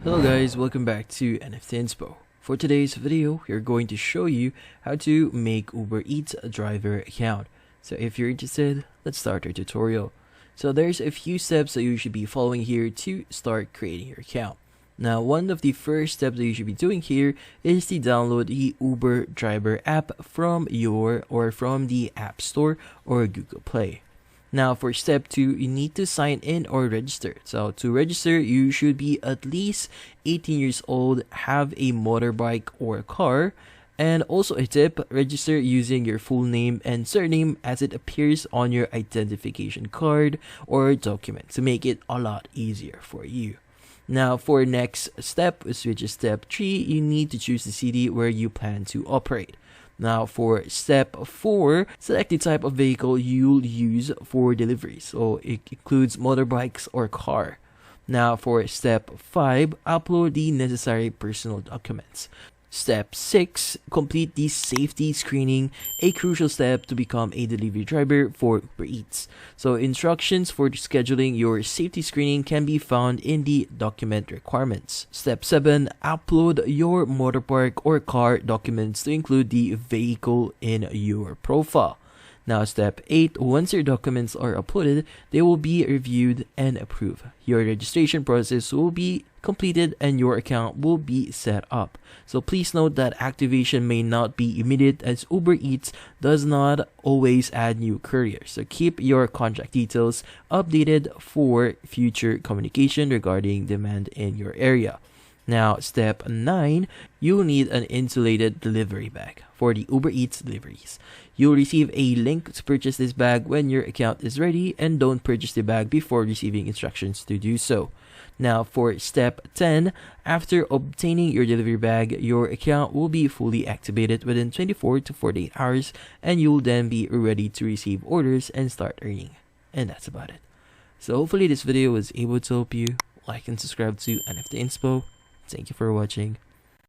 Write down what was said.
Hello guys, welcome back to NFT Inspo. For today's video, we're going to show you how to make Uber Eats a driver account. So if you're interested, let's start our tutorial. So there's a few steps that you should be following here to start creating your account. Now, one of the first steps that you should be doing here is to download the Uber driver app from the App Store or Google Play. Now, for step 2, you need to sign in or register. So to register, you should be at least 18 years old, have a motorbike or a car, and also a tip, register using your full name and surname as it appears on your identification card or document to make it a lot easier for you. Now, for next step, which is step 3, you need to choose the city where you plan to operate. Now, for step 4, select the type of vehicle you'll use for delivery. So it includes motorbikes or car. Now, for step 5, upload the necessary personal documents. Step 6, complete the safety screening, a crucial step to become a delivery driver for Uber Eats. So instructions for scheduling your safety screening can be found in the document requirements. Step 7, upload your motorpark or car documents to include the vehicle in your profile. Now, step 8, once your documents are uploaded, they will be reviewed and approved. Your registration process will be completed and your account will be set up. So please note that activation may not be immediate as Uber Eats does not always add new couriers. So keep your contact details updated for future communication regarding demand in your area. Now, step 9, you'll need an insulated delivery bag for the Uber Eats deliveries. You'll receive a link to purchase this bag when your account is ready, and don't purchase the bag before receiving instructions to do so. Now, for step 10, after obtaining your delivery bag, your account will be fully activated within 24 to 48 hours, and you'll then be ready to receive orders and start earning. And that's about it. So hopefully this video was able to help you. Like and subscribe to NFT Inspo. Thank you for watching.